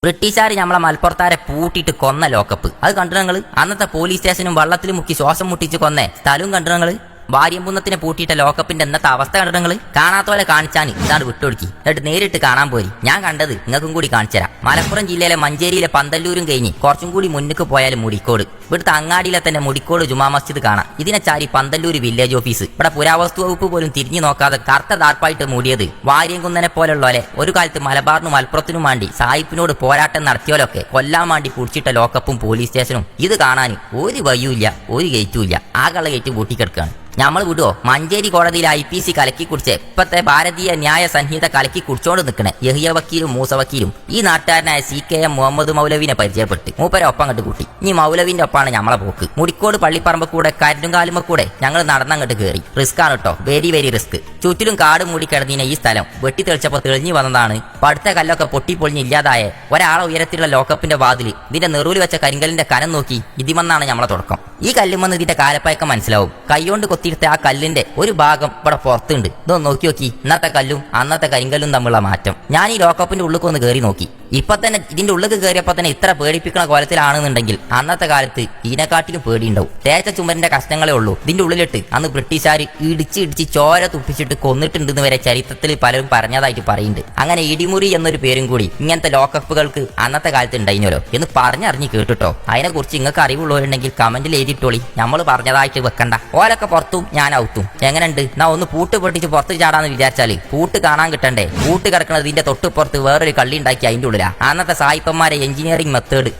ബ്രിട്ടീഷുകാർ നമ്മളെ മലപ്പുറത്താരെ പൂട്ടിയിട്ട് കൊന്ന ലോക്കപ്പ് അത് കണ്ടു നിങ്ങൾ. അന്നത്തെ പോലീസ് സ്റ്റേഷനും വെള്ളത്തിൽ മുക്കി ശ്വാസം മുട്ടിച്ച് കൊന്നേ സ്ഥലവും കണ്ടു നിങ്ങൾ. വാര്യംകുന്നത്തിനെ പൂട്ടിയിട്ട ലോക്കപ്പിന്റെ എന്നത്തെ അവസ്ഥ കണ്ടു നിങ്ങൾ. കാണാത്തോലെ കാണിച്ചാൻ ഇതാണ് വിട്ടൊടുക്കി എന്നിട്ട് നേരിട്ട് കാണാൻ പോയി. ഞാൻ കണ്ടത് നിങ്ങൾക്കും കൂടി കാണിച്ചുതരാം. മലപ്പുറം ജില്ലയിലെ മഞ്ചേരിയിലെ പന്തല്ലൂരും കഴിഞ്ഞ് കുറച്ചും കൂടി മുന്നിക്ക് പോയാലും മുടിക്കോട്. ഇവിടുത്തെ അങ്ങാടിയിലെ തന്നെ മുടിക്കോട് ജുമാ മസ്ജിദ് കാണാം. ഇതിനെ ചാരി പന്തല്ലൂർ വില്ലേജ് ഓഫീസ്. ഇവിടെ പുരാവസ്തു വകുപ്പ് പോലും തിരിഞ്ഞു നോക്കാതെ കറുത്ത ദാർപ്പായിട്ട് മൂടിയത് വാര്യംകുന്നനെ പോലുള്ളവരെ ഒരു കാലത്ത് മലബാറിനും മലപ്പുറത്തിനും വേണ്ടി സായിപ്പിനോട് പോരാട്ടം നടത്തിയോലൊക്കെ കൊല്ലാൻ വേണ്ടി കുടിച്ചിട്ട ലോക്കപ്പും പോലീസ് സ്റ്റേഷനും ഇത് കാണാൻ ഒരു വഴിയുമില്ല, ഒരു ഗേറ്റുമില്ല. ആകെയുള്ള ഗേറ്റ് പൂട്ടിക്കിടക്കുകയാണ്. നമ്മൾ വിടുവോ? മഞ്ചേരി കോടതിയിൽ IPC കലക്കി കുടിച്ച് ഇപ്പത്തെ ഭാരതീയ ന്യായ സംഹിത കലക്കി കുടിച്ചോണ്ട് നിൽക്കണേ യഹിയ വക്കീലും മൂസ വക്കീലും ഈ നാട്ടുകാരനായ CKM മുഹമ്മദ് മൗലവിനെ പരിചയപ്പെട്ട് മൂപ്പരെ ഒപ്പം കണ്ട് കൂട്ടി. ഇനി മൗലവിന്റെ ഒപ്പാണ് നമ്മളെ പോക്ക്. മുടിക്കോട് പള്ളിപ്പറമ്പ് കൂടെ കരണ്ടുംകാലുമ്പ കൂടെ ഞങ്ങൾ നടന്നങ്ങോട്ട് കയറി. റിസ്ക് ആണ് കേട്ടോ, വെരി വെരി റിസ്ക്. ചുറ്റിലും കാട് മൂടി കിടന്നിനെ ഈ സ്ഥലം വെട്ടി തെളിച്ചപ്പോൾ തെളിഞ്ഞു വന്നതാണ്. പടുത്ത കല്ലൊക്കെ പൊട്ടിപ്പൊളിഞ്ഞില്ലാതായ ഒരാളെ ഉയരത്തിലുള്ള ലോക്കപ്പിന്റെ വാതില്. ഇതിന്റെ നെറുവിൽ വെച്ച കരിങ്കലിന്റെ കനം നോക്കി ഇതിമെന്നാണ് നമ്മളെ തുടക്കം. ഈ കല്ലുമെന്ന് ഇതിന്റെ കാലപ്പഴക്കം മനസ്സിലാവും. കൈകൊണ്ട് കൊത്തിയെടുത്ത ആ കല്ലിന്റെ ഒരു ഭാഗം ഇവിടെ പുറത്തുണ്ട്. ഇതൊന്ന് നോക്കി ഇന്നത്തെ കല്ലും അന്നത്തെ കരിങ്കല്ലും തമ്മിലുള്ള മാറ്റം. ഞാൻ ഈ ലോക്കപ്പിന്റെ ഉള്ളിൽ ഒന്ന് കയറി നോക്കി. ഇപ്പൊ തന്നെ ഇതിന്റെ ഉള്ളിൽ കയറിയപ്പോ തന്നെ ഇത്ര പേടിപ്പിക്കുന്ന കോലത്തിലാണെന്നുണ്ടെങ്കിൽ അന്നത്തെ കാലത്ത് ഇതിനെക്കാട്ടിലും പേടിയുണ്ടാവും. തേച്ച ചുമരിന്റെ കഷ്ണങ്ങളേ ഉള്ളൂ. ഇതിന്റെ ഉള്ളിലിട്ട് അന്ന് ബ്രിട്ടീഷുകാർ ഇടിച്ച് ചോര തുപ്പിച്ചിട്ട് കൊന്നിട്ടുണ്ടെന്ന് വരെ ചരിത്രത്തിൽ പലരും പറഞ്ഞതായിട്ട് പറയുന്നുണ്ട്. അങ്ങനെ ഇടിമുറി എന്നൊരു പേരും കൂടി ഇങ്ങനത്തെ ലോക്കപ്പുകൾക്ക് അന്നത്തെ കാലത്ത് ഉണ്ടായിനല്ലോ എന്ന് പറഞ്ഞറിഞ്ഞ് കേട്ടിട്ടോ. അതിനെക്കുറിച്ച് നിങ്ങൾക്ക് അറിവുള്ളവരുണ്ടെങ്കിൽ കമന്റിൽ എഴുതിയിട്ടോളി. നമ്മൾ പറഞ്ഞതായിട്ട് വെക്കണ്ട. ഓലൊക്കെ പുറത്തും ഞാൻ ഔത്തും. എങ്ങനെയുണ്ട്? നാ ഒന്ന് പൂട്ട് പൊട്ടിച്ച് പുറത്ത് ചാടാന്ന് വിചാരിച്ചാല് പൂട്ട് കാണാൻ കിട്ടണ്ടേ? പൂട്ട് കിടക്കുന്നത് ഇതിന്റെ തൊട്ടുപുറത്ത് വേറൊരു കള്ളി ഉണ്ടാക്കി അതിന്റെ ഉള്ളിൽ അന്നത്തെ സായിപ്പന്മാരെ എഞ്ചിനീയറിംഗ് മെത്തേഡ്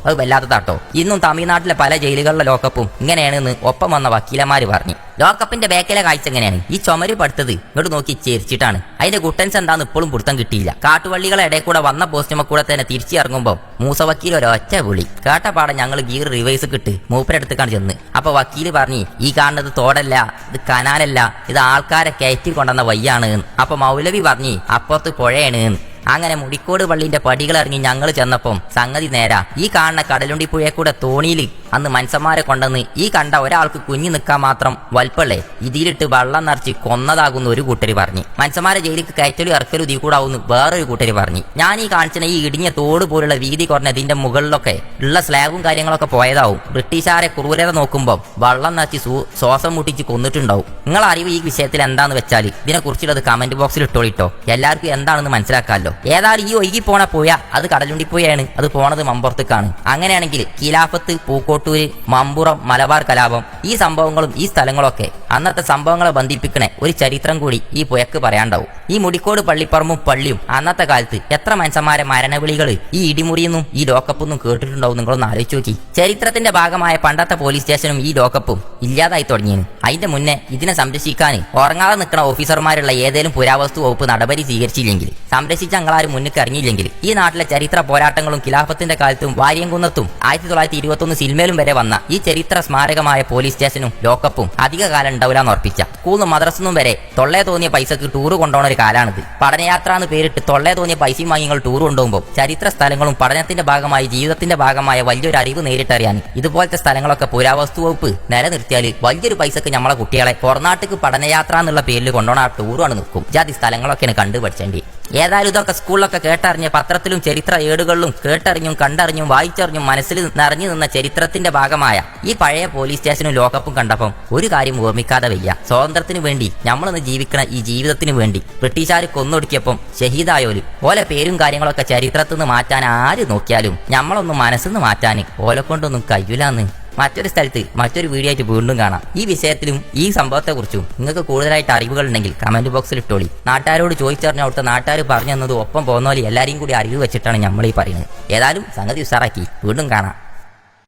അത് വല്ലാത്തതാട്ടോ. ഇന്നും തമിഴ്നാട്ടിലെ പല ജയിലുകളിലെ ലോക്കപ്പും ഇങ്ങനെയാണെന്ന് ഒപ്പം വന്ന വക്കീലന്മാര് പറഞ്ഞു. ലോക്കപ്പിന്റെ ബേക്കിലെ കാഴ്ച എങ്ങനെയാണ്? ഈ ചുമര് പടുത്തത് ഇങ്ങോട്ട് നോക്കി ചേരിച്ചിട്ടാണ്. അതിന്റെ ഗുട്ടൻസ് എന്താന്ന് ഇപ്പോഴും പിടുത്തം കിട്ടിയില്ല. കാട്ടുവള്ളികളെ ഇടയിൽ കൂടെ വന്ന പോസ്റ്റുമ കൂടെ തന്നെ തിരിച്ചിറങ്ങുമ്പോൾ മൂസ വക്കീൽ ഒരൊറ്റ വിളി കേട്ടപാടെ ഞങ്ങൾ ഗീർ റിവേഴ്സ് കിട്ട് മൂപ്പരെടുത്തേക്കാണ് ചെന്ന്. അപ്പൊ വക്കീല് പറഞ്ഞു, ഈ കാണുന്നത് തോടല്ല, ഇത് കനാലല്ല, ഇത് ആൾക്കാരെ കയറ്റി കൊണ്ടുവന്ന വയ്യാണ്. അപ്പൊ മൗലവി പറഞ്ഞു, അപ്പുറത്ത് പുഴയാണ്. അങ്ങനെ മുടിക്കോട് പള്ളിന്റെ പടികൾ ഇറങ്ങി ഞങ്ങൾ ചെന്നപ്പം സംഗതി നേരാ. ഈ കാണുന്ന കടലുണ്ടി പുഴക്കൂടെ തോണിയിൽ അന്ന് മനുഷ്യന്മാരെ കൊണ്ടുവന്ന് ഈ കണ്ട ഒരാൾക്ക് കുഞ്ഞു നിൽക്കാൻ മാത്രം വൽപ്പള്ളേ ഇതിലിട്ട് വെള്ളം നിറച്ച് കൊന്നതാകുന്ന ഒരു കൂട്ടര് പറഞ്ഞു. മനുഷ്യന്മാരെ ജയിലിക്ക് കയറ്റലും ഇറക്കലും ഇതീ കൂടാവുന്ന വേറൊരു കൂട്ടര് പറഞ്ഞു. ഞാൻ ഈ കാണിച്ച ഈ ഇടിഞ്ഞ തോട് പോലുള്ള വീതി കുറഞ്ഞ ഇതിന്റെ മുകളിലൊക്കെ ഉള്ള സ്ലാബും കാര്യങ്ങളൊക്കെ പോയതാവും. ബ്രിട്ടീഷുകാരെ ക്രൂരത നോക്കുമ്പോൾ വെള്ളം നിറച്ച് ശ്വാസം മുട്ടിച്ച് കൊന്നിട്ടുണ്ടാവും. നിങ്ങളെ അറിവ് ഈ വിഷയത്തിൽ എന്താന്ന് വെച്ചാൽ ഇതിനെക്കുറിച്ചുള്ളത് കമന്റ് ബോക്സിൽ ഇട്ടോളിട്ടോ. എല്ലാവർക്കും എന്താണെന്ന് മനസ്സിലാക്കാമല്ലോ. ഏതായാലും ഈ ഒഴുകി പോണ പുഴ അത് കടലുണ്ടിപ്പുഴയാണ്. അത് പോണത് മമ്പുറത്തേക്കാണ്. അങ്ങനെയാണെങ്കിൽ ഖിലാഫത്ത്, പൂക്കോട്ടൂര്, മമ്പുറം, മലബാർ കലാപം ഈ സംഭവങ്ങളും ഈ സ്ഥലങ്ങളൊക്കെ അന്നത്തെ സംഭവങ്ങളെ ബന്ധിപ്പിക്കണ ഒരു ചരിത്രം കൂടി ഈ പുഴക്ക് പറയാണ്ടാവും. ഈ മുടിക്കോട് പള്ളിപ്പറമ്പും പള്ളിയും അന്നത്തെ കാലത്ത് എത്ര മനുഷ്യന്മാരെ മരണവിളികൾ ഈ ഇടിമുറിയൊന്നും ഈ ലോക്കപ്പൊന്നും കേട്ടിട്ടുണ്ടാവും. നിങ്ങളൊന്ന് ആലോചിച്ച് നോക്കി. ചരിത്രത്തിന്റെ ഭാഗമായ പണ്ടത്തെ പോലീസ് സ്റ്റേഷനും ഈ ലോക്കപ്പും ഇല്ലാതായി തുടങ്ങിയാണ്. അതിന്റെ മുന്നേ ഇതിനെ സംരക്ഷിക്കാൻ ഉറങ്ങാതെ നിൽക്കുന്ന ഓഫീസർമാരുള്ള ഏതെങ്കിലും പുരാവസ്തു വകുപ്പ് നടപടി സ്വീകരിച്ചില്ലെങ്കിൽ, സംരക്ഷിച്ച ഞങ്ങളാരും മുന്നിൽ ഇറങ്ങിയില്ലെങ്കിൽ ഈ നാട്ടിലെ ചരിത്ര പോരാട്ടങ്ങളും ഖിലാഫത്തിന്റെ കാലത്തും വാര്യംകുന്നത്തും 1921 സിൽമേലും വരെ വന്ന ഈ ചരിത്ര സ്മാരകമായ പോലീസ് സ്റ്റേഷനും ലോക്കപ്പും അധിക കാലം ഉണ്ടാവില്ലാന്ന് ഉറപ്പിച്ച. സ്കൂളിനും മദ്രസൊന്നും വരെ തൊള്ളേ തോന്നിയ പൈസക്ക് ടൂർ കൊണ്ടുപോകുന്ന ഒരു കാലാണിത്. പഠനയാത്ര എന്ന് പേരിട്ട് തൊള്ളേ തോന്നിയ പൈസയും വാങ്ങി നിങ്ങൾ ടൂർ കൊണ്ടുപോകുമ്പോൾ ചരിത്ര സ്ഥലങ്ങളും പഠനത്തിന്റെ ഭാഗമായി ജീവിതത്തിന്റെ ഭാഗമായ വലിയൊരു അറിവ് നേരിട്ടറിയാൻ ഇതുപോലത്തെ സ്ഥലങ്ങളൊക്കെ പുരാവസ്തു വകുപ്പ് നിലനിർത്തിയാൽ വലിയൊരു പൈസക്ക് നമ്മളെ കുട്ടികളെ പുറനാട്ടിക്ക് പഠനയാത്ര എന്നുള്ള പേരിൽ കൊണ്ടുപോകുന്ന ആ ടൂറാണ് നിൽക്കും. ജാതി സ്ഥലങ്ങളൊക്കെയാണ് കണ്ടുപഠിച്ചേണ്ടി. ഏതായാലും ഇതൊക്കെ സ്കൂളിലൊക്കെ കേട്ടറിഞ്ഞ് പത്രത്തിലും ചരിത്ര ഏടുകളിലും കേട്ടറിഞ്ഞും കണ്ടറിഞ്ഞും വായിച്ചറിഞ്ഞും മനസ്സിൽ നിറഞ്ഞു നിന്ന ചരിത്രത്തിന്റെ ഭാഗമായ ഈ പഴയ പോലീസ് സ്റ്റേഷനും ലോക്കപ്പും കണ്ടപ്പം ഒരു കാര്യം ഓർമ്മിക്കാതെ വയ്യ. സ്വാതന്ത്ര്യത്തിന് വേണ്ടി നമ്മളൊന്ന് ജീവിക്കണ ഈ ജീവിതത്തിന് വേണ്ടി ബ്രിട്ടീഷുകാർ കൊന്നൊടുക്കിയപ്പം ഷഹീദായോല് ഓലെ പേരും കാര്യങ്ങളൊക്കെ ചരിത്രത്തിൽ നിന്ന് മാറ്റാൻ ആര് നോക്കിയാലും നമ്മളൊന്നും മനസ്സിന്ന് മാറ്റാൻ ഓലെ കൊണ്ടൊന്നും കഴിയില്ലാന്ന്. മറ്റൊരു സ്ഥലത്ത് മറ്റൊരു വീഡിയോ ആയിട്ട് വീണ്ടും കാണാം. ഈ വിഷയത്തിലും ഈ സംഭവത്തെക്കുറിച്ചും നിങ്ങൾക്ക് കൂടുതലായിട്ട് അറിവുകൾ ഉണ്ടെങ്കിൽ കമന്റ് ബോക്സിൽ ഇട്ടോളി. നാട്ടുകാരോട് ചോദിച്ചറിഞ്ഞ അവിടുത്തെ നാട്ടുകാർ പറഞ്ഞു തന്നത് ഒപ്പം പോകുന്ന പോലെ എല്ലാവരെയും കൂടി അറിവ് വെച്ചിട്ടാണ് നമ്മൾ ഈ പറയുന്നത്. ഏതായാലും സംഗതി ഉഷാറാക്കി വീണ്ടും കാണാം.